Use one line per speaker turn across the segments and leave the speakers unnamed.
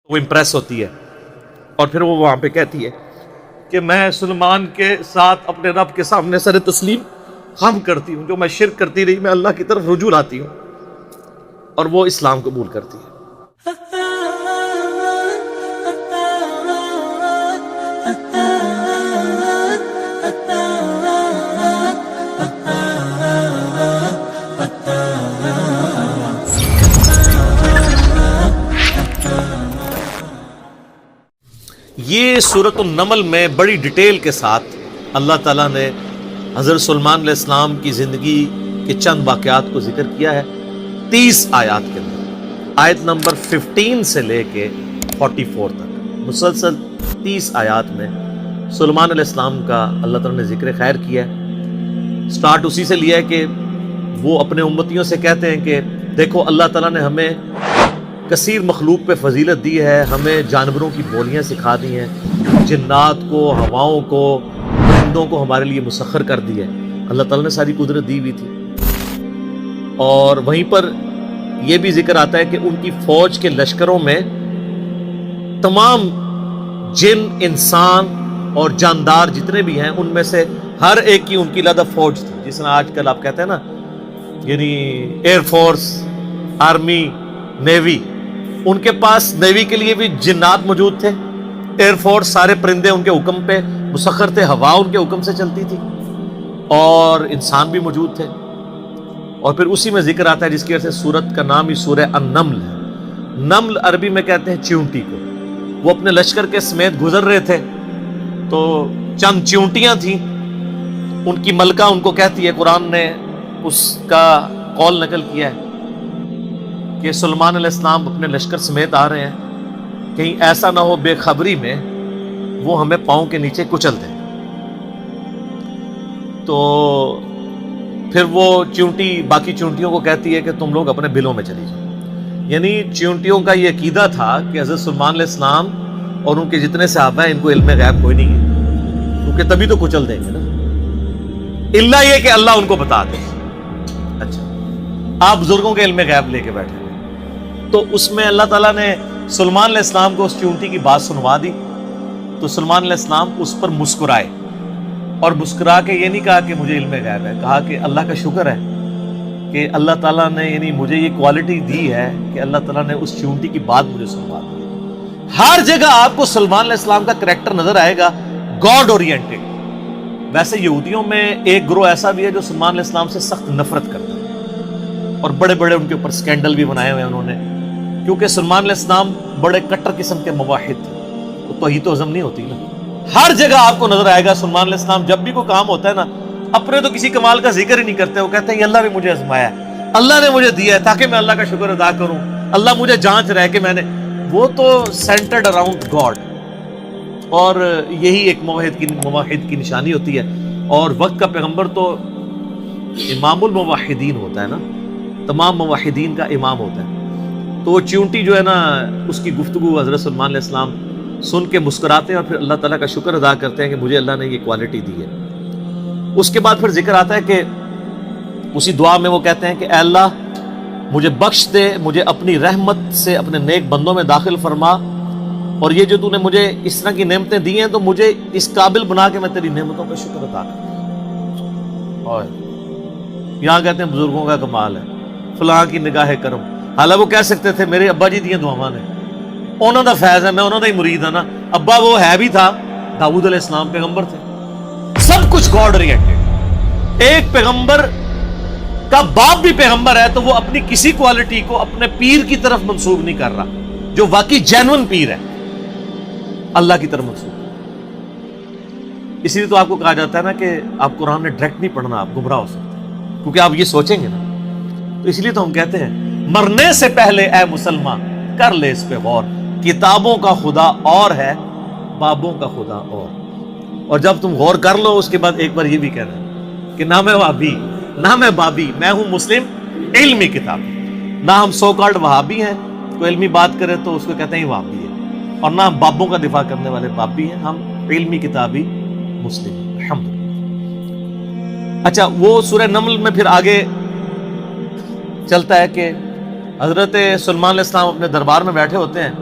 وہ امپریس ہوتی ہے اور پھر وہ وہاں پہ کہتی ہے کہ میں سلمان کے ساتھ اپنے رب کے سامنے سر تسلیم خم کرتی ہوں، جو میں شرک کرتی رہی میں اللہ کی طرف رجوع لاتی ہوں، اور وہ اسلام قبول کرتی ہے۔ یہ سورۃ النمل میں بڑی ڈیٹیل کے ساتھ اللہ تعالیٰ نے حضرت سلیمان علیہ السلام کی زندگی کے چند واقعات کو ذکر کیا ہے 30 آیات کے اندر، آیت نمبر 15 سے لے کے 44 تک مسلسل 30 آیات میں سلیمان علیہ السلام کا اللہ تعالیٰ نے ذکر خیر کیا ہے۔ سٹارٹ اسی سے لیا ہے کہ وہ اپنے امتیوں سے کہتے ہیں کہ دیکھو اللہ تعالیٰ نے ہمیں کثیر مخلوق پہ فضیلت دی ہے، ہمیں جانوروں کی بولیاں سکھا دی ہیں، جنات کو، ہواؤں کو، پرندوں کو ہمارے لیے مسخر کر دی ہے، اللہ تعالیٰ نے ساری قدرت دی ہوئی تھی۔ اور وہیں پر یہ بھی ذکر آتا ہے کہ ان کی فوج کے لشکروں میں تمام جن، انسان اور جاندار جتنے بھی ہیں ان میں سے ہر ایک کی ان کی علیحدہ فوج تھی، جس طرح آج کل آپ کہتے ہیں نا یعنی ایئر فورس، آرمی، نیوی، ان کے پاس نیوی کے لیے بھی جنات موجود تھے، ایئر فورس سارے پرندے ان کے حکم پہ مسخر تھے، ہوا ان کے حکم سے چلتی تھی، اور انسان بھی موجود تھے۔ اور پھر اسی میں ذکر آتا ہے جس کی وجہ سے سورت کا نام ہی سورہ النمل ہے۔ نمل عربی میں کہتے ہیں چیونٹی کو۔ وہ اپنے لشکر کے سمیت گزر رہے تھے تو چند چیونٹیاں تھیں، ان کی ملکہ ان کو کہتی ہے، قرآن نے اس کا قول نقل کیا ہے کہ سلیمان علیہ السلام اپنے لشکر سمیت آ رہے ہیں، کہیں ایسا نہ ہو بے خبری میں وہ ہمیں پاؤں کے نیچے کچل دیں۔ تو پھر وہ چیونٹی باقی چیونٹیوں کو کہتی ہے کہ تم لوگ اپنے بلوں میں چلی جاؤ۔ یعنی چیونٹیوں کا یہ عقیدہ تھا کہ حضرت سلیمان علیہ السلام اور ان کے جتنے صحابہ ہیں ان کو علم غیب کوئی نہیں ہے، کیونکہ تبھی تو کچل دیں گے نا، الا یہ کہ اللہ ان کو بتا دے۔ اچھا، آپ بزرگوں کے علم غیب لے کے بیٹھے، تو اس میں اللہ تعالیٰ نے سلیمان علیہ السلام کو اس چیونٹی کی بات سنوا دی، تو سلیمان علیہ السلام اس پر مسکرائے، اور مسکرا کے یہ نہیں کہا کہ مجھے علم غیب ہے، کہا کہ اللہ کا شکر ہے کہ اللہ تعالیٰ نے یعنی مجھے یہ کوالٹی دی ہے کہ اللہ تعالیٰ نے اس چیونٹی کی بات مجھے سنوا دی۔ ہر جگہ آپ کو سلیمان علیہ السلام کا کریکٹر نظر آئے گا گاڈ اورینٹڈ۔ ویسے یہودیوں میں ایک گروہ ایسا بھی ہے جو سلیمان علیہ السلام سے سخت نفرت کرتا ہے، اور بڑے بڑے ان کے اوپر سکینڈل بھی بنائے ہوئے ہیں انہوں نے، کیونکہ سلیمان علیہ السلام بڑے کٹر قسم کے موحد تھے، تو توحید و عزم نہیں ہوتی نا۔ ہر جگہ آپ کو نظر آئے گا سلیمان علیہ السلام جب بھی کوئی کام ہوتا ہے نا، اپنے تو کسی کمال کا ذکر ہی نہیں کرتے، وہ کہتے ہیں اللہ نے مجھے آزمایا ہے، اللہ نے مجھے دیا ہے تاکہ میں اللہ کا شکر ادا کروں، اللہ مجھے جانچ رہے کہ میں نے، وہ تو سینٹرڈ اراؤنڈ گاڈ، اور یہی ایک موحد کی نشانی ہوتی ہے۔ اور وقت کا پیغمبر تو امام الموحدین ہوتا ہے نا، تمام موحدین کا امام ہوتا ہے۔ تو وہ چیونٹی جو ہے نا، اس کی گفتگو حضرت سلیمان علیہ السلام سن کے مسکراتے ہیں اور پھر اللہ تعالیٰ کا شکر ادا کرتے ہیں کہ مجھے اللہ نے یہ کوالٹی دی ہے۔ اس کے بعد پھر ذکر آتا ہے کہ اسی دعا میں وہ کہتے ہیں کہ اے اللہ مجھے بخش دے، مجھے اپنی رحمت سے اپنے نیک بندوں میں داخل فرما، اور یہ جو تو نے مجھے اس طرح کی نعمتیں دی ہیں تو مجھے اس قابل بنا کے میں تیری نعمتوں کا شکر ادا کروں۔ اور یہاں کہتے ہیں بزرگوں کا کمال ہے، فلاں کی نگاہ کرم، حالانکہ وہ کہہ سکتے تھے میرے ابا جی دیاں دعاواں نے، انہوں دا فیض ہے، میں انہوں دا ہی مرید ہوں نا، ابا وہ ہے بھی تھا، داؤد علیہ السلام پیغمبر تھے، سب کچھ گاڈ اورینٹڈ۔ ایک پیغمبر کا باپ بھی پیغمبر ہے تو وہ اپنی کسی کوالٹی کو اپنے پیر کی طرف منسوب نہیں کر رہا، جو واقعی جینون پیر ہے اللہ کی طرف منسوب۔ اسی لیے تو آپ کو کہا جاتا ہے نا کہ آپ قرآن نے ڈائریکٹ نہیں پڑھنا، آپ گمراہ ہو سکتے ہیں، کیونکہ آپ یہ سوچیں گے نا۔ تو اس لیے تو ہم کہتے ہیں مرنے سے پہلے اے مسلمان کر لے اس پہ غور، کتابوں کا خدا اور ہے، بابوں کا خدا اور جب تم غور کر لو اس کے بعد ایک بار یہ بھی کہنا کہ نہ میں وہابی نہ میں بابی، میں ہوں مسلم علمی کتاب، نہ ہم سو کالڈ وہابی ہیں، کوئی علمی بات کرے تو اس کو کہتے ہیں وہابی ہے، اور نہ ہم بابوں کا دفاع کرنے والے بابی ہیں، ہم علمی کتابی مسلم ہیں، الحمدللہ۔ اچھا، وہ سورہ نمل میں پھر آگے چلتا ہے کہ حضرت سلیمان علیہ السلام اپنے دربار میں بیٹھے ہوتے ہیں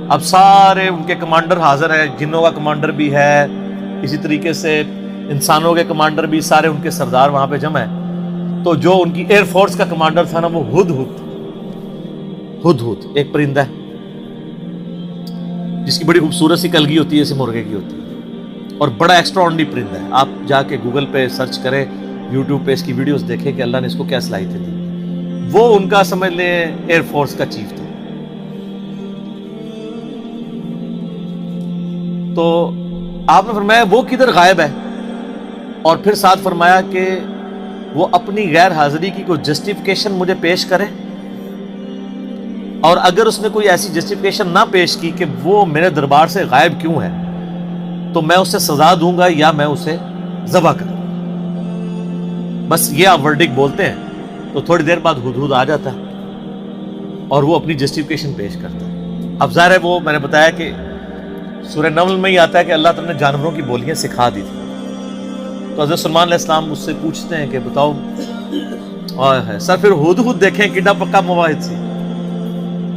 اب سارے ان کے کمانڈر حاضر ہیں، جنوں کا کمانڈر بھی ہے، اسی طریقے سے انسانوں کے کمانڈر بھی، سارے ان کے سردار وہاں پہ جمع ہیں۔ تو جو ان کی ایئر فورس کا کمانڈر تھا نا، وہ ہدہد ایک پرندہ ہے جس کی بڑی خوبصورت سی کلگی ہوتی ہے، جیسے مرغے کی ہوتی ہے، اور بڑا ایکسٹرا آرڈنری پرندہ ہے۔ آپ جا کے گوگل پہ سرچ کریں، یوٹیوب پہ اس کی ویڈیوز دیکھیں کہ اللہ نے اس کو کیا صلاحیتیں دی۔ وہ ان کا سمجھ لیں ایئر فورس کا چیف تھا۔ تو آپ نے فرمایا وہ کدھر غائب ہے، اور پھر ساتھ فرمایا کہ وہ اپنی غیر حاضری کی کوئی جسٹیفیکیشن مجھے پیش کرے، اور اگر اس نے کوئی ایسی جسٹیفیکیشن نہ پیش کی کہ وہ میرے دربار سے غائب کیوں ہے، تو میں اسے سزا دوں گا یا میں اسے ذبح کروں۔ بس یہ آپ ورڈک بولتے ہیں تو تھوڑی دیر بعد ہدہد آ جاتا ہے اور وہ اپنی جسٹیفیکیشن پیش کرتا ہے۔ اب ظاہر ہے وہ میں نے بتایا کہ سورہ نمل میں ہی آتا ہے کہ اللہ تعالیٰ نے جانوروں کی بولیاں سکھا دی تھی۔ تو حضرت سلمان علیہ السلام مجھ سے پوچھتے ہیں کہ بتاؤ سر پھر ہدہد دیکھیں کڈا پکا مواحد سی۔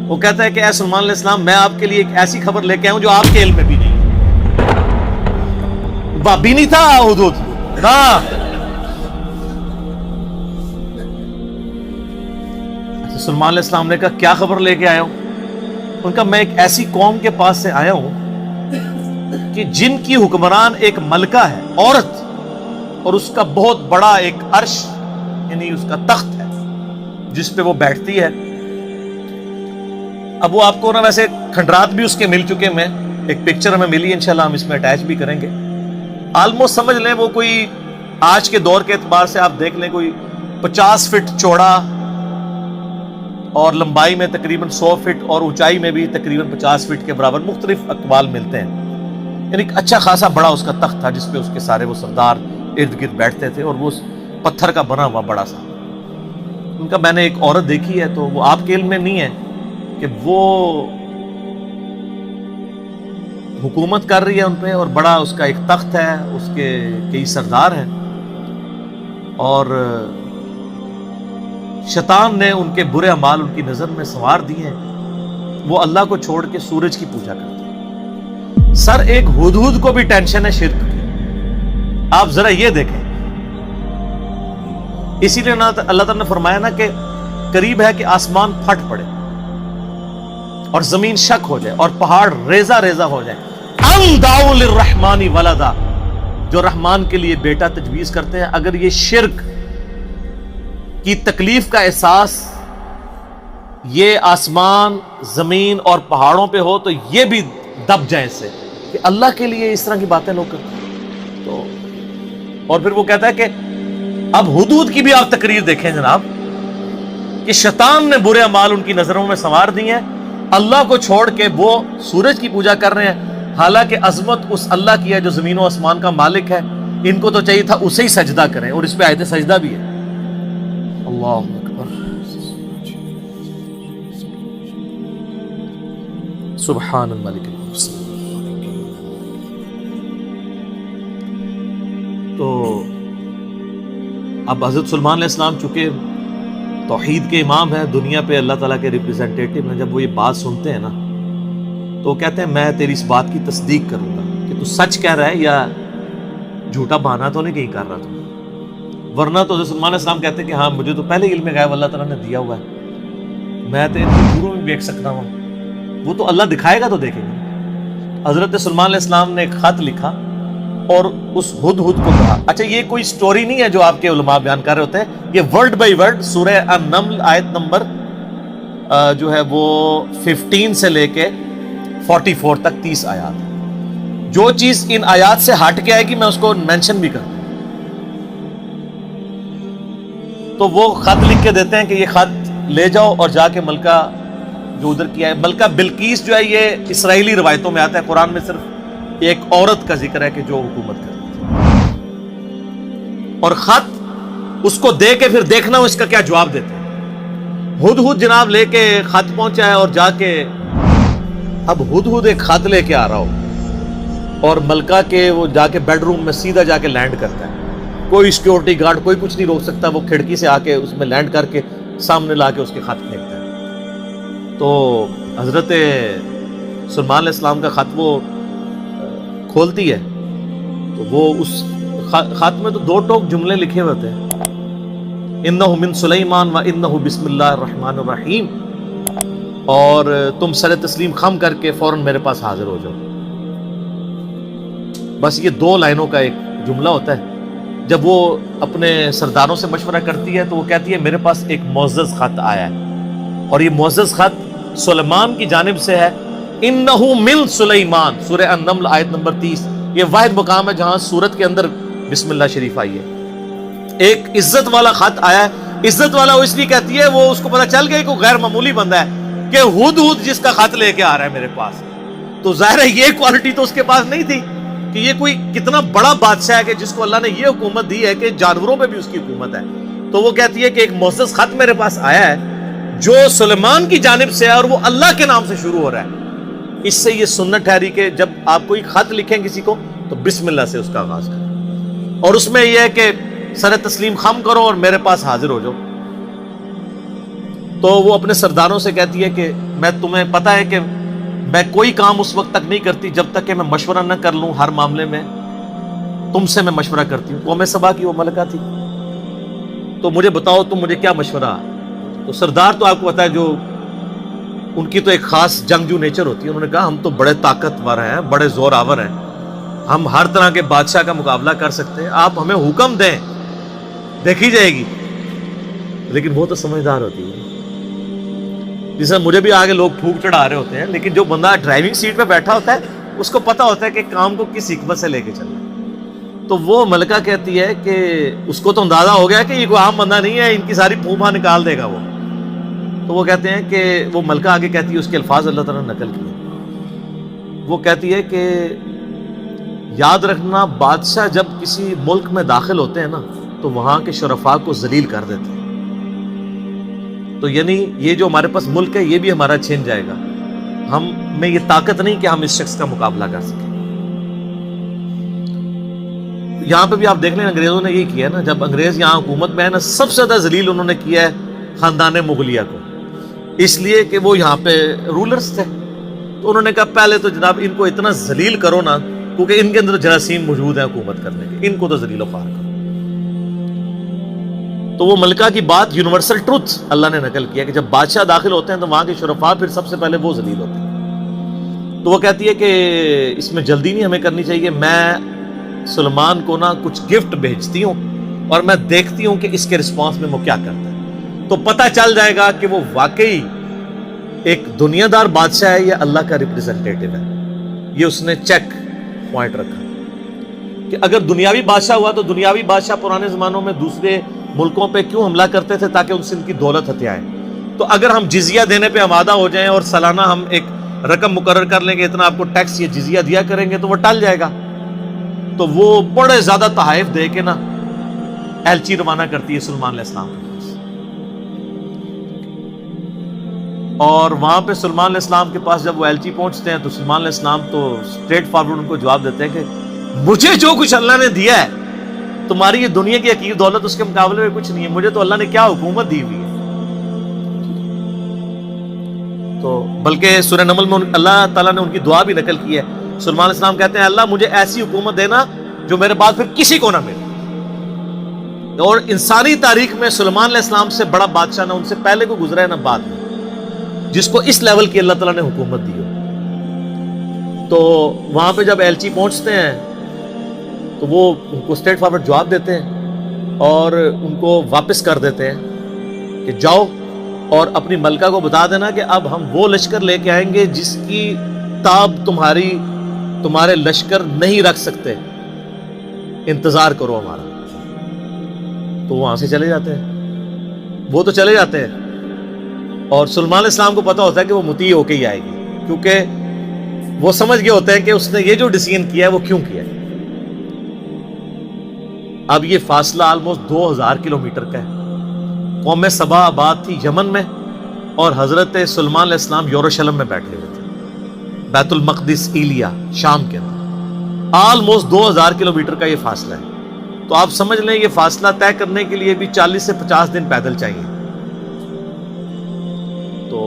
وہ کہتا ہے کہ اے سلمان علیہ السلام، میں آپ کے لیے ایک ایسی خبر لے کے آؤں جو آپ کے علم میں بھی نہیں ہے۔ بابی نہیں تھا ہدہد نا۔ سلمان علیہ السلام نے کہا کیا خبر لے کے آیا ہوں؟ ان کا میں ایک ایسی قوم کے پاس سے آیا ہوں کہ جن کی حکمران ایک ملکہ ہے، عورت، اور اس کا بہت بڑا ایک عرش یعنی اس کا تخت ہے جس پہ وہ بیٹھتی ہے۔ اب وہ آپ کو نا ویسے کھنڈرات بھی اس کے مل چکے ہیں، ایک پکچر ہمیں ملی، انشاءاللہ ہم اس میں اٹیچ بھی کریں گے۔ آلموسٹ سمجھ لیں وہ کوئی آج کے دور کے اعتبار سے آپ دیکھ لیں کوئی 50 فٹ چوڑا اور لمبائی میں تقریباً 100 فٹ اور اونچائی میں بھی تقریباً 50 فٹ کے برابر، مختلف اقوال ملتے ہیں۔ یعنی ایک اچھا خاصا بڑا اس کا تخت تھا جس پہ اس کے سارے وہ سردار ارد گرد بیٹھتے تھے، اور وہ پتھر کا بنا ہوا بڑا سا۔ ان کا میں نے ایک عورت دیکھی ہے، تو وہ آپ کے علم میں نہیں ہے کہ وہ حکومت کر رہی ہے ان پہ، اور بڑا اس کا ایک تخت ہے، اس کے کئی سردار ہیں، اور شیطان نے ان کے برے اعمال ان کی نظر میں سنوار دیے ہیں۔ وہ اللہ کو چھوڑ کے سورج کی پوجا کرتے ہیں۔ سر ایک ہدہد کو بھی ٹینشن ہے شرک کی، آپ ذرا یہ دیکھیں۔ اسی لیے اللہ تعالیٰ نے فرمایا نا کہ قریب ہے کہ آسمان پھٹ پڑے اور زمین شک ہو جائے اور پہاڑ ریزہ ریزہ ہو جائے۔ ام دعوا للرحمن ولدا، جو رحمان کے لیے بیٹا تجویز کرتے ہیں، اگر یہ شرک کی تکلیف کا احساس یہ آسمان، زمین اور پہاڑوں پہ ہو تو یہ بھی دب جائیں اس سے کہ اللہ کے لیے اس طرح کی باتیں لوگ کرتے ہیں۔ تو اور پھر وہ کہتا ہے کہ اب ہدہد کی بھی آپ تقریر دیکھیں جناب، کہ شیطان نے برے اعمال ان کی نظروں میں سنوار دی ہیں، اللہ کو چھوڑ کے وہ سورج کی پوجا کر رہے ہیں، حالانکہ عظمت اس اللہ کی ہے جو زمین و آسمان کا مالک ہے۔ ان کو تو چاہیے تھا اسے ہی سجدہ کریں، اور اس پہ آیت سجدہ بھی ہے۔ اللہ اکبر، سبحان الملک المقتدر۔ تو اب حضرت سلمان علیہ السلام چونکہ توحید کے امام ہیں، دنیا پہ اللہ تعالیٰ کے ریپریزنٹیٹیو ہیں، جب وہ یہ بات سنتے ہیں نا تو وہ کہتے ہیں میں تیری اس بات کی تصدیق کروں گا کہ تو سچ کہہ رہا ہے یا جھوٹا بہانہ تو نہیں کہیں کر رہا تو، ورنہ تو حضرت سلمان علیہ السلام کہتے ہیں کہ ہاں مجھے تو پہلے علم غیب اللہ تعالیٰ نے دیا ہوا ہے، میں تو دوروں میں دیکھ سکتا ہوں، وہ تو اللہ دکھائے گا تو دیکھیں گے۔ حضرت سلمان علیہ السلام نے ایک خط لکھا اور اس ہدہد کو کہا۔ اچھا یہ کوئی سٹوری نہیں ہے جو آپ کے علماء بیان کر رہے ہوتے ہیں، یہ ورڈ بائی ورڈ سورہ النمل آیت نمبر جو ہے وہ 15 سے لے کے 44 تک 30 آیات ہے۔ جو چیز ان آیات سے ہٹ کے آئے گی میں اس کو مینشن بھی کروں۔ تو وہ خط لکھ کے دیتے ہیں کہ یہ خط لے جاؤ اور جا کے ملکہ جو ادھر کیا ہے، ملکہ بلقیس جو ہے یہ اسرائیلی روایتوں میں آتا ہے، قرآن میں صرف ایک عورت کا ذکر ہے کہ جو حکومت کرتی ہے، اور خط اس کو دے کے پھر دیکھنا اس کا کیا جواب دیتے ہیں۔ ہدہد جناب لے کے خط پہنچا ہے اور جا کے اب ہدہد ایک خط لے کے آ رہا ہو اور ملکہ کے وہ جا کے بیڈ روم میں سیدھا جا کے لینڈ کرتا ہے، کوئی سیکیورٹی گارڈ کوئی کچھ نہیں روک سکتا، وہ کھڑکی سے آ کے اس میں لینڈ کر کے سامنے لا کے اس کے خط پھینکتا ہے۔ تو حضرت سلیمان علیہ السلام کا خط وہ کھولتی ہے تو وہ اس خط میں تو 2 ٹوک جملے لکھے ہوتے ہیں، انہ من سلیمان و انہ بسم اللہ الرحمن الرحیم، اور تم سر تسلیم خم کر کے فوراً میرے پاس حاضر ہو جاؤ. بس یہ 2 لائنوں کا ایک جملہ ہوتا ہے. جب وہ اپنے سرداروں سے مشورہ کرتی ہے تو وہ کہتی ہے میرے پاس ایک معزز خط آیا ہے، اور یہ معزز خط سلیمان کی جانب سے ہے. انہ من سلیمان، سورہ النمل آیت نمبر 30. یہ واحد مقام ہے جہاں سورت کے اندر بسم اللہ شریف آئی ہے. ایک عزت والا خط آیا ہے. عزت والا وہ اس لیے کہتی ہے وہ اس کو پتا چل گیا کہ غیر معمولی بندہ ہے کہ ہدہد جس کا خط لے کے آ رہا ہے میرے پاس. تو ظاہر ہے یہ کوالٹی تو اس کے پاس نہیں تھی کہ یہ کوئی کتنا بڑا بادشاہ ہے کہ جس کو اللہ نے یہ حکومت دی ہے کہ جانوروں پہ بھی اس کی حکومت ہے. تو وہ کہتی ہے کہ ایک معزز خط میرے پاس آیا ہے جو سلیمان کی جانب سے ہے اور وہ اللہ کے نام سے شروع ہو رہا ہے. اس سے یہ سنت ٹھہری کہ جب آپ کوئی خط لکھیں کسی کو تو بسم اللہ سے اس کا آغاز کریں، اور اس میں یہ ہے کہ سر تسلیم خم کرو اور میرے پاس حاضر ہو جاؤ. تو وہ اپنے سرداروں سے کہتی ہے کہ میں تمہیں پتا ہے کہ میں کوئی کام اس وقت تک نہیں کرتی جب تک کہ میں مشورہ نہ کر لوں. ہر معاملے میں تم سے میں مشورہ کرتی ہوں. قوم سبا کی وہ ملکہ تھی. تو مجھے بتاؤ تم مجھے کیا مشورہ. تو سردار تو آپ کو پتا ہے جو ان کی تو ایک خاص جنگجو نیچر ہوتی ہے. انہوں نے کہا ہم تو بڑے طاقتور ہیں، بڑے زور آور ہیں، ہم ہر طرح کے بادشاہ کا مقابلہ کر سکتے ہیں، آپ ہمیں حکم دیں دیکھی جائے گی. لیکن وہ تو سمجھدار ہوتی ہے. جسے مجھے بھی آگے لوگ پھونک چڑھا رہے ہوتے ہیں، لیکن جو بندہ ڈرائیونگ سیٹ پہ بیٹھا ہوتا ہے اس کو پتا ہوتا ہے کہ کام کو کس حکمت سے لے کے چلنا. تو وہ ملکہ کہتی ہے کہ اس کو تو اندازہ ہو گیا کہ یہ کوئی عام بندہ نہیں ہے، ان کی ساری پھوپھا نکال دے گا وہ. تو وہ کہتے ہیں کہ وہ ملکہ آگے کہتی ہے، اس کے الفاظ اللہ تعالیٰ نے نقل کیے. وہ کہتی ہے کہ یاد رکھنا بادشاہ جب کسی ملک میں داخل ہوتے ہیں نا تو وہاں کے شرفاء کو ذلیل کر دیتے ہیں. تو یعنی یہ جو ہمارے پاس ملک ہے یہ بھی ہمارا چھن جائے گا. ہم میں یہ طاقت نہیں کہ ہم اس شخص کا مقابلہ کر سکیں. یہاں پہ بھی آپ دیکھ لیں انگریزوں نے یہی کیا ہے نا. جب انگریز یہاں حکومت میں ہے نا سب سے زیادہ ذلیل انہوں نے کیا ہے خاندان مغلیہ کو، اس لیے کہ وہ یہاں پہ رولرز تھے. تو انہوں نے کہا پہلے تو جناب ان کو اتنا ذلیل کرو نا، کیونکہ ان کے اندر جراثیم موجود ہیں حکومت کرنے کے، ان کو تو ذلیل و خوار کرو. تو وہ ملکہ کی بات یونیورسل ٹروتھ اللہ نے نقل کیا کہ جب بادشاہ داخل ہوتے ہیں تو وہاں کے شرفاء پھر سب سے پہلے وہ ذلیل ہوتے ہیں. تو وہ کہتی ہے کہ اس میں جلدی نہیں ہمیں کرنی چاہیے، میں سلیمان کو نا کچھ گفٹ بھیجتی ہوں اور میں دیکھتی ہوں کہ اس کے رسپانس میں وہ کیا کرتا ہے. تو پتہ چل جائے گا کہ وہ واقعی ایک دنیا دار بادشاہ ہے یا اللہ کا ریپریزنٹیٹو ہے. یہ اس نے چیک پوائنٹ رکھا کہ اگر دنیاوی بادشاہ ہوا تو دنیاوی بادشاہ پرانے زمانوں میں دوسرے ملکوں پہ کیوں حملہ کرتے تھے؟ تاکہ ان سے ان کی دولت ہتھیائیں. تو اگر ہم جزیہ دینے پہ آمادہ ہو جائیں اور سالانہ ہم ایک رقم مقرر کر لیں گے اتنا آپ کو ٹیکس یا جزیہ دیا کریں گے تو وہ ٹل جائے گا. تو وہ بڑے زیادہ تحائف دے کے نا ایلچی روانہ کرتی ہے سلیمان علیہ السلام کے پاس. اور وہاں پہ سلیمان علیہ السلام کے پاس جب وہ ایلچی پہنچتے ہیں تو سلیمان علیہ السلام تو اسٹریٹ فارورڈ ان کو جواب دیتے ہیں کہ مجھے جو کچھ اللہ نے دیا ہے تمہاری یہ دنیا کی حقیر دولت اس کے مقابلے میں کچھ نہیں ہے. مجھے تو اللہ نے کیا حکومت دی ہوئی ہے. تو بلکہ سورہ نمل میں اللہ تعالیٰ نے ان کی دعا بھی نقل کی ہے. سلیمان علیہ السلام کہتے ہیں اللہ مجھے ایسی حکومت دینا جو میرے بعد پھر کسی کو نہ ملے. اور انسانی تاریخ میں سلیمان علیہ السلام سے بڑا بادشاہ نہ ان سے پہلے کو گزرا ہے نہ بعد میں جس کو اس لیول کی اللہ تعالیٰ نے حکومت دی ہو. تو وہاں پہ جب ایلچی پہنچتے ہیں تو وہ ان کو اسٹریٹ فارورڈ جواب دیتے ہیں اور ان کو واپس کر دیتے ہیں کہ جاؤ اور اپنی ملکہ کو بتا دینا کہ اب ہم وہ لشکر لے کے آئیں گے جس کی تاب تمہارے لشکر نہیں رکھ سکتے، انتظار کرو ہمارا. تو وہاں سے چلے جاتے ہیں. وہ تو چلے جاتے ہیں اور سلیمان علیہ السلام کو پتا ہوتا ہے کہ وہ مطیع ہو کے ہی آئے گی، کیونکہ وہ سمجھ گئے ہوتے ہیں کہ اس نے یہ جو ڈیسیژن کیا ہے وہ کیوں کیا ہے. اب یہ فاصلہ آلموسٹ 2000 کلومیٹر کا ہے. قوم سبا آباد تھی یمن میں اور حضرت سلیمان علیہ السلام یروشلم میں بیٹھے ہوئے تھے، بیت المقدس ایلیا شام کے اندر. آلموسٹ 2000 کلومیٹر کا یہ فاصلہ ہے. تو آپ سمجھ لیں یہ فاصلہ طے کرنے کے لیے بھی 40 سے 50 دن پیدل چاہیے. تو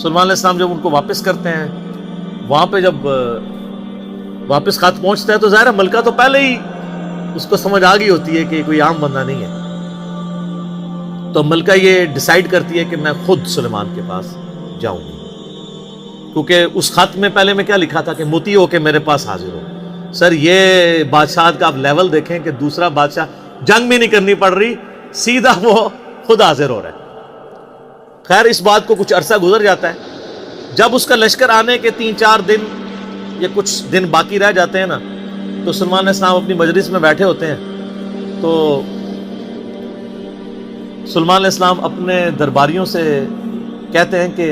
سلیمان علیہ السلام جب ان کو واپس کرتے ہیں، وہاں پہ جب واپس خط پہنچتا ہے تو ظاہر ہے ملکہ تو پہلے ہی اس کو سمجھ آ گئی ہوتی ہے کہ کوئی عام بندہ نہیں ہے، تو ملکہ یہ ڈیسائیڈ کرتی ہے کہ میں خود سلیمان کے پاس جاؤں گی، کیونکہ اس خط میں پہلے میں کیا لکھا تھا کہ مطیع ہو کے میرے پاس حاضر ہو۔ سر یہ بادشاہ کا آپ لیول دیکھیں کہ دوسرا بادشاہ جنگ بھی نہیں کرنی پڑ رہی، سیدھا وہ خود حاضر ہو رہا ہے۔ خیر اس بات کو کچھ عرصہ گزر جاتا ہے، جب اس کا لشکر آنے کے 3-4 دن یا کچھ دن باقی رہ جاتے ہیں نا، تو سلیمان علیہ السلام اپنی مجلس میں بیٹھے ہوتے ہیں، تو سلیمان علیہ السلام اپنے درباریوں سے کہتے ہیں کہ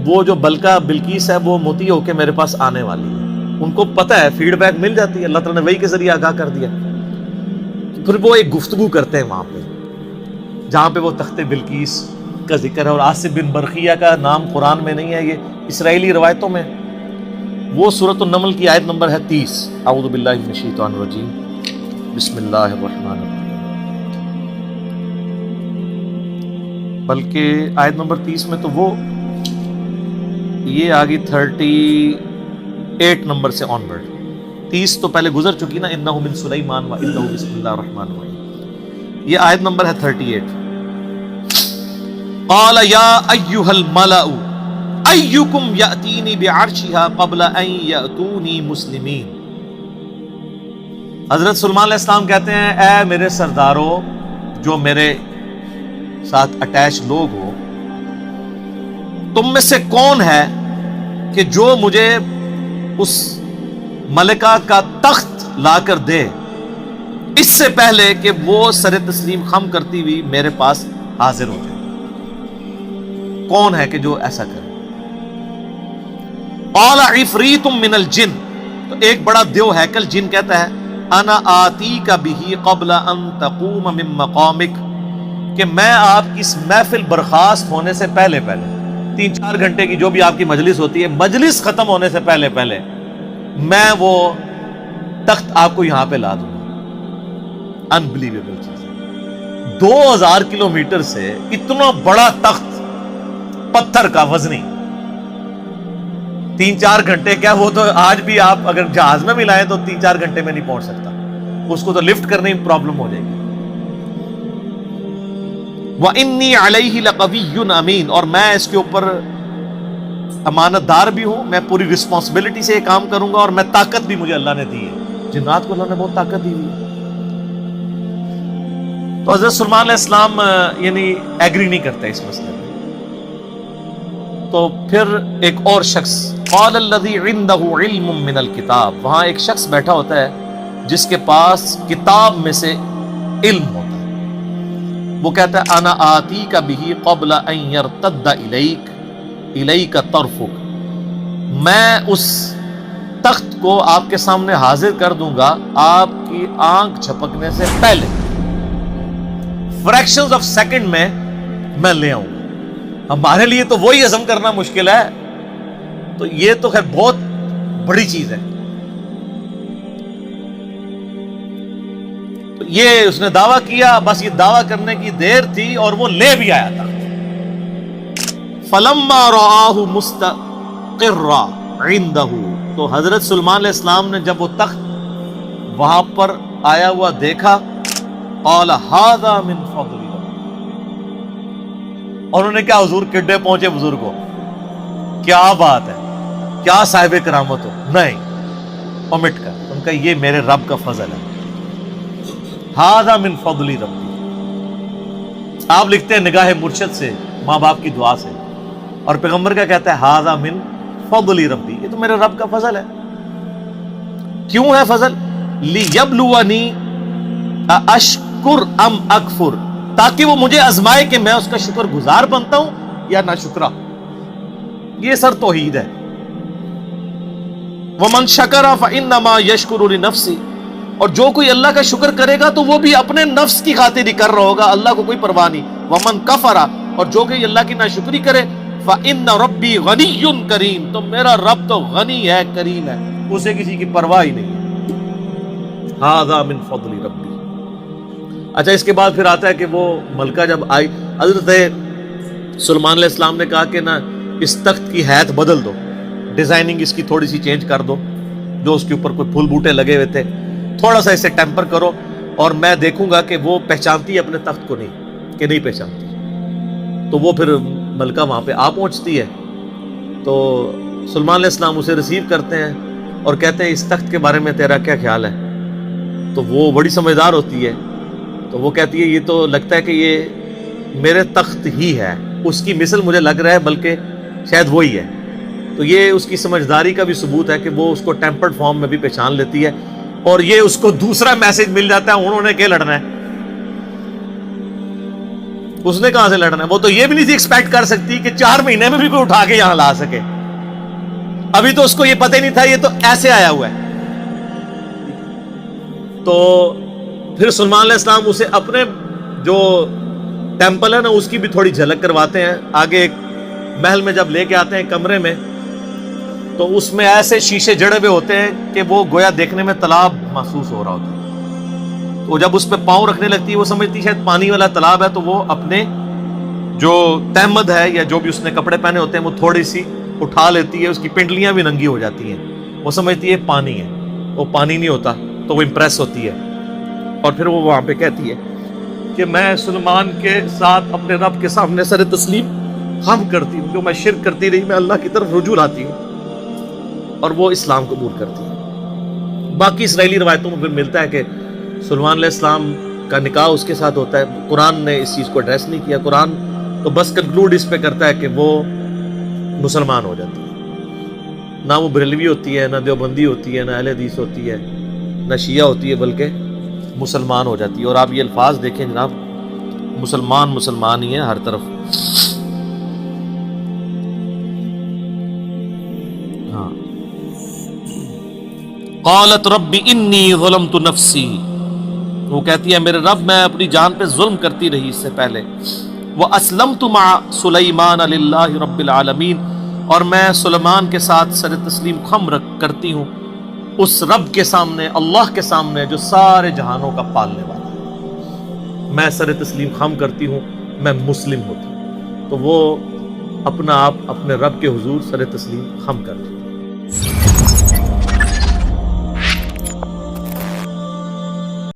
وہ جو بلقیس ہے وہ مطیع ہو کے میرے پاس آنے والی ہے۔ ان کو پتہ ہے، فیڈ بیک مل جاتی ہے، اللہ تعالیٰ نے وحی کے ذریعے آگاہ کر دیا۔ پھر وہ ایک گفتگو کرتے ہیں وہاں پہ، جہاں پہ وہ تخت بلقیس کا ذکر ہے، اور آصف بن برقیہ کا نام قرآن میں نہیں ہے، یہ اسرائیلی روایتوں میں۔ وہ سورۃ النمل کی آیت نمبر ہے 30۔ اعوذ باللہ من الشیطان الرجیم، بسم اللہ الرحمن الرحیم۔ بلکہ آیت نمبر 30 میں تو وہ یہ آگی 38 نمبر سے آن ورڈ، 30 تو پہلے گزر چکی نا، انہ من سلیمان و انہ بسم اللہ الرحمن الرحیم۔ یہ آیت نمبر ہے 38۔ قال یا ایھا الملأ ایکم یأتینی بعرشها قبل ان یأتونی مسلمین۔ حضرت سلیمان علیہ السلام کہتے ہیں، اے میرے سرداروں، جو میرے ساتھ اٹیچ لوگ ہو، تم میں سے کون ہے کہ جو مجھے اس ملکہ کا تخت لا کر دے اس سے پہلے کہ وہ سر تسلیم خم کرتی ہوئی میرے پاس حاضر ہو جائے؟ کون ہے کہ جو ایسا کرے؟ قال عفریت من الجن، تو ایک بڑا دیو ہیکل جن کہتا ہے، انا آتیک بہ قبل ان تقوم من مقامک، کہ میں آپ کی اس محفل برخاست ہونے سے پہلے 3-4 گھنٹے کی جو بھی آپ کی مجلس ہوتی ہے، مجلس ختم ہونے سے پہلے میں وہ تخت آپ کو یہاں پہ لا دوں گا۔ انبلیویبل چیز ہے، 2000 کلومیٹر سے اتنا بڑا تخت پتھر کا وزنی، 3-4 گھنٹے کیا، وہ تو آج بھی آپ اگر جہاز میں بھی لائیں تو 3-4 گھنٹے میں نہیں پہنچ سکتا، اس کو تو لفٹ کرنے میں پرابلم ہو جائے گی۔ وَإِنِّي عَلَيْهِ لَقَوِيٌّ أَمِينٌ، اور میں اس کے اوپر امانت دار بھی ہوں، میں پوری رسپانسبلٹی سے یہ کام کروں گا، اور میں طاقت بھی مجھے اللہ نے دی ہے، جنات کو اللہ نے بہت طاقت دی ہوئی ہے۔ تو حضرت سلیمان علیہ السلام یعنی ایگری نہیں کرتے اس مسئلے میں۔ تو پھر ایک اور شخص، قال الذی عندہ علم من الکتاب، وہاں ایک شخص بیٹھا ہوتا ہے جس کے پاس کتاب میں سے علم ہوتا ہے، وہ کہتا ہے انا آتیک بہ قبل ان یرتد الیک طرفک، میں اس تخت کو آپ کے سامنے حاضر کر دوں گا آپ کی آنکھ جھپکنے سے پہلے، فریکشنز آف سیکنڈ میں لے آؤں گا۔ ہمارے لیے تو وہی ہضم کرنا مشکل ہے، تو یہ تو خیر بہت بڑی چیز ہے۔ تو یہ اس نے دعویٰ کیا، بس یہ دعویٰ کرنے کی دیر تھی اور وہ لے بھی آیا تھا۔ فلما رآہ مستقرا عندہ، تو حضرت سلیمان علیہ السلام نے جب وہ تخت وہاں پر آیا ہوا دیکھا، قال ھذا من فضل ربی، اور انہوں نے کیا، حضور کڈے پہنچے بزرگوں، کیا بات ہے، کیا صاحب کرامت ہو، نہیں اومٹ کر، ان کا یہ میرے رب کا فضل ہے، ھذا من فضل ربی۔ آپ لکھتے ہیں نگاہ مرشد سے، ماں باپ کی دعا سے، اور پیغمبر کا کہتا ہے ھذا من فضل ربی، یہ تو میرے رب کا فضل ہے۔ کیوں ہے فضل؟ لیبلونی اشکر ام اکفر، تاکہ وہ مجھے آزمائے کہ میں اس کا شکر گزار بنتا ہوں یا ناشکرا۔ یہ سر توحید ہے۔ ومن شکر فانما یشکر لنفسہ، اور جو کوئی اللہ کا شکر کرے گا تو وہ بھی اپنے نفس کی خاطر ہی کر رہا ہوگا، اللہ کو کوئی پرواہ نہیں۔ ومن کفر، اور جو کوئی اللہ کی ناشکری کرے، فإن ربی غنی کریم، تو میرا رب تو غنی ہے، کریم ہے، اسے کسی کی پرواہ ہی نہیں ہے۔ ھذا من فضل ربی۔ اچھا اس کے بعد پھر آتا ہے کہ وہ ملکہ جب آئی، حضرت سلیمان علیہ السلام نے کہا کہ نا اس تخت کی حیت بدل دو، ڈیزائننگ اس کی تھوڑی سی چینج کر دو، جو اس کے اوپر کوئی پھول بوٹے لگے ہوئے تھے تھوڑا سا اسے ٹیمپر کرو، اور میں دیکھوں گا کہ وہ پہچانتی ہے اپنے تخت کو نہیں کہ نہیں پہچانتی۔ تو وہ پھر ملکہ وہاں پہ آ پہنچتی ہے، تو سلیمان علیہ السلام اسے ریسیو کرتے ہیں اور کہتے ہیں اس تخت کے بارے میں تیرا کیا خیال ہے؟ تو وہ بڑی سمجھدار ہوتی ہے، تو وہ کہتی ہے یہ تو لگتا ہے کہ یہ میرے تخت ہی ہے، اس کی مثل مجھے لگ رہا ہے بلکہ شاید وہی ہے۔ تو یہ اس کی سمجھداری کا بھی ثبوت ہے کہ وہ اس کو ٹیمپرڈ فارم میں بھی پہچان لیتی ہے، اور یہ اس کو دوسرا میسج مل جاتا ہے انہوں نے کیا لڑنا ہے، اس نے کہاں سے لڑنا ہے؟ وہ تو یہ بھی نہیں تھی ایکسپیکٹ کر سکتی کہ 4 مہینے میں بھی کوئی اٹھا کے یہاں لا سکے، ابھی تو اس کو یہ پتہ ہی نہیں تھا یہ تو ایسے آیا ہوا ہے۔ تو پھر سلیمان علیہ السلام اسے اپنے جو ٹیمپل ہے نا اس کی بھی تھوڑی جھلک کرواتے ہیں۔ آگے ایک محل میں جب لے کے آتے ہیں کمرے میں، تو اس میں ایسے شیشے جڑے ہوئے ہوتے ہیں کہ وہ گویا دیکھنے میں تالاب محسوس ہو رہا ہوتا ہے۔ تو جب اس پہ پاؤں رکھنے لگتی ہے وہ سمجھتی ہے شاید پانی والا تالاب ہے، تو وہ اپنے جو تہمد ہے یا جو بھی اس نے کپڑے پہنے ہوتے ہیں وہ تھوڑی سی اٹھا لیتی ہے، اس کی پنڈلیاں بھی ننگی ہو جاتی ہیں، وہ سمجھتی ہے پانی ہے، وہ پانی نہیں ہوتا، تو وہ امپریس ہوتی ہے، اور پھر وہ وہاں پہ کہتی ہے کہ میں سلیمان کے ساتھ اپنے رب کے سامنے سر تسلیم خم کرتی ہوں، جو میں شرک کرتی رہی میں اللہ کی طرف رجوع لاتی ہوں، اور وہ اسلام قبول کرتی ہے۔ باقی اسرائیلی روایتوں میں پھر ملتا ہے کہ سلیمان علیہ السلام کا نکاح اس کے ساتھ ہوتا ہے۔ قرآن نے اس چیز کو ایڈریس نہیں کیا، قرآن تو بس کنکلوڈ اس پہ کرتا ہے کہ وہ مسلمان ہو جاتی ہے، نہ وہ بریلوی ہوتی ہے، نہ دیوبندی ہوتی ہے، نہ اہل حدیث ہوتی ہے، نہ شیعہ ہوتی ہے، بلکہ مسلمان ہو جاتی ہے۔ اور آپ یہ الفاظ دیکھیں جناب، مسلمان مسلمان ہی ہے ہر طرف۔ ہاں، قالت رب انی ظلمت نفسی، وہ کہتی ہے میرے رب میں اپنی جان پہ ظلم کرتی رہی اس سے پہلے، واسلمت مع سلیمان للہ رب العالمین، اور میں سلیمان کے ساتھ سر تسلیم خم کرتی ہوں اس رب کے سامنے، اللہ کے سامنے جو سارے جہانوں کا پالنے والا ہے، میں سر تسلیم خم کرتی ہوں، میں مسلم ہوتی ہوں۔ تو وہ اپنا آپ اپنے رب کے حضور سر تسلیم خم کر دی۔